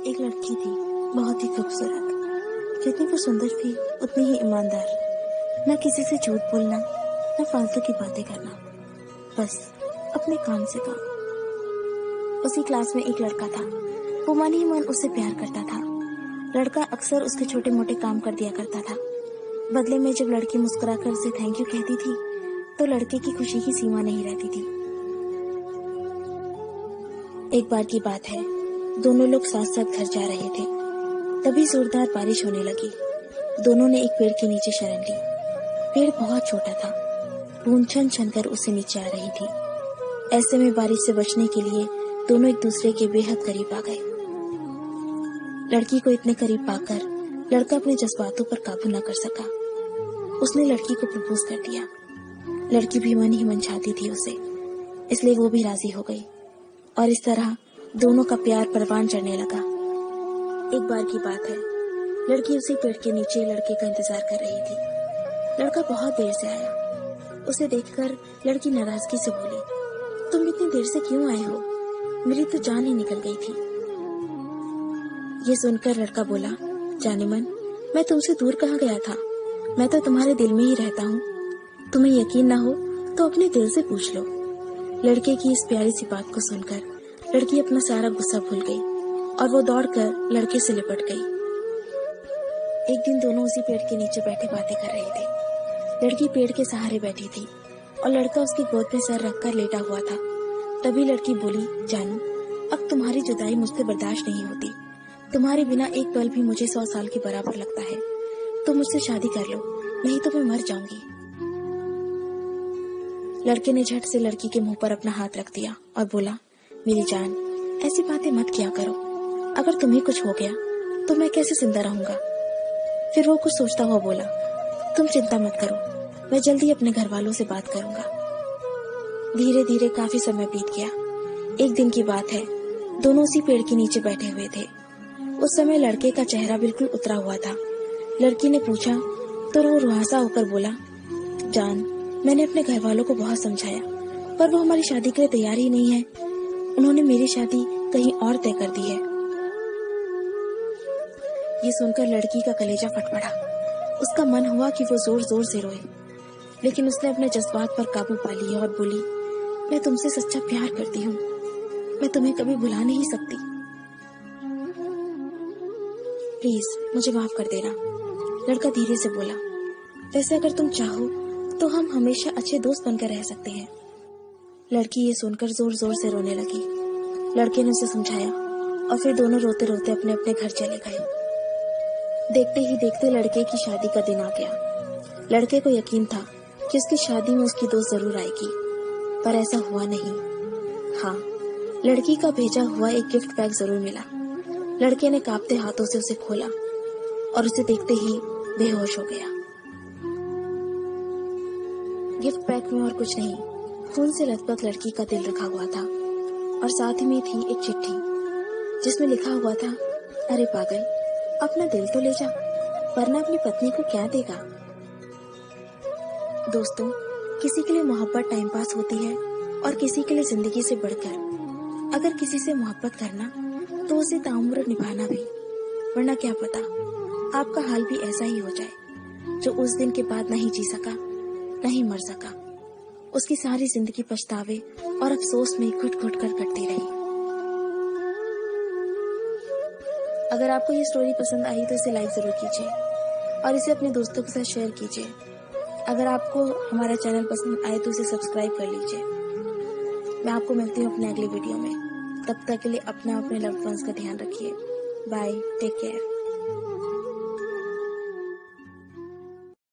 एक लड़की थी, बहुत ही खूबसूरत। जितनी वो सुंदर थी उतनी ही ईमानदार। न किसी से झूठ बोलना, न फालतू की बातें करना, बस अपने काम से काम। उसी क्लास में एक लड़का था। वो मन ही मन उससे प्यार करता था। लड़का अक्सर उसके छोटे मोटे काम कर दिया करता था। बदले में जब लड़की मुस्कुराकर उसे थैंक यू कहती थी तो लड़के की खुशी की सीमा नहीं रहती थी। एक बार की बात है, दोनों लोग साथ साथ घर जा रहे थे। तभी जोरदार बारिश होने लगी। दोनों ने एक पेड़ के नीचे शरण ली। पेड़ बहुत छोटा था। बूंद छन छन कर उसे नीचे आ रही थी। ऐसे में बारिश से बचने के लिए दोनों एक दूसरे के बेहद करीब आ गए। लड़की को इतने करीब पाकर लड़का अपने जज्बातों पर काबू न कर सका। उसने लड़की को प्रपोज कर दिया। लड़की भी मन ही मन चाहती थी उसे, इसलिए वो भी राजी हो गई और इस तरह दोनों का प्यार परवान चढ़ने लगा। एक बार की बात है, लड़की उसी पेड़ के नीचे लड़के का इंतजार कर रही थी। लड़का बहुत देर से आया। उसे देखकर लड़की नाराजगी से बोली, तुम इतनी देर से क्यों आए हो? मेरी तो जान ही निकल गई थी। ये सुनकर लड़का बोला, जाने मन, मैं तुमसे दूर कहाँ गया था? मैं तो तुम्हारे दिल में ही रहता हूँ। तुम्हें यकीन ना हो तो अपने दिल से पूछ लो। लड़के की इस प्यारी सी बात को सुनकर लड़की अपना सारा गुस्सा भूल गई और वो दौड़कर लड़के से लिपट गई। एक दिन दोनों उसी पेड़ के नीचे बैठे बातें कर रहे थे। लड़की पेड़ के सहारे बैठी थी और लड़का उसकी गोद में सर रखकर लेटा हुआ था। तभी लड़की बोली, जानू, अब तुम्हारी जुदाई मुझसे बर्दाश्त नहीं होती। तुम्हारे बिना एक पल भी मुझे 100 साल के बराबर लगता है। तुम मुझसे शादी कर लो, नहीं तो मैं मर जाऊंगी। लड़के ने झट से लड़की के मुंह पर अपना हाथ रख दिया और बोला, मेरी जान, ऐसी बातें मत किया करो। अगर तुम्हें कुछ हो गया तो मैं कैसे जिंदा रहूंगा? फिर वो कुछ सोचता हुआ बोला, तुम चिंता मत करो, मैं जल्दी अपने घर वालों से बात करूंगा। धीरे धीरे काफी समय बीत गया। एक दिन की बात है, दोनों उसी पेड़ के नीचे बैठे हुए थे। उस समय लड़के का चेहरा बिल्कुल उतरा हुआ था। लड़की ने पूछा तो वो रुआसा होकर बोला, जान, मैंने अपने घर वालों को बहुत समझाया, पर वो हमारी शादी के लिए तैयार ही नहीं है। उन्होंने मेरी शादी कहीं और तय कर दी है। ये सुनकर लड़की का कलेजा फट पड़ा। उसका मन हुआ कि वो जोर जोर से रोए, लेकिन उसने अपने जज्बात पर काबू पा लिया और बोली, मैं तुमसे सच्चा प्यार करती हूँ। मैं तुम्हें कभी भुला नहीं सकती। प्लीज मुझे माफ कर देना। लड़का धीरे से बोला, वैसे अगर तुम चाहो तो हम हमेशा अच्छे दोस्त बनकर रह सकते हैं। लड़की ये सुनकर जोर जोर से रोने लगी। लड़के ने उसे समझाया और फिर दोनों रोते रोते अपने अपने घर चले गए। देखते ही देखते लड़के की शादी का दिन आ गया। लड़के को यकीन था कि उसकी शादी में उसकी दोस्त जरूर आएगी, पर ऐसा हुआ नहीं। हाँ, लड़की का भेजा हुआ एक गिफ्ट बैग जरूर मिला। लड़के ने कांपते हाथों से उसे खोला और उसे देखते ही बेहोश हो गया। गिफ्ट पैक में और कुछ नहीं, खून से लथपथ लड़की का दिल रखा हुआ था और साथ ही में थी एक चिट्ठी जिसमें लिखा हुआ था, अरे पागल, अपना दिल तो ले जा, वरना अपनी पत्नी को क्या देगा। दोस्तों, किसी के लिए मोहब्बत टाइम पास होती है और किसी के लिए जिंदगी से बढ़कर। अगर किसी से मोहब्बत करना तो उसे ताउम्र निभाना भी, वरना क्या पता आपका हाल भी ऐसा ही हो जाए जो उस दिन के बाद नहीं जी सका, नहीं मर सका। उसकी सारी जिंदगी पछतावे और अफसोस में घुट घुट कर कटती रही। अगर आपको ये स्टोरी पसंद आई तो इसे लाइक जरूर कीजिए और इसे अपने दोस्तों के साथ शेयर कीजिए। अगर आपको हमारा चैनल पसंद आए तो इसे सब्सक्राइब कर लीजिए। मैं आपको मिलती हूँ अपने अगले वीडियो में। तब तक के लिए अपना अपने लव्ड वंस का ध्यान रखिए। Bye, take care.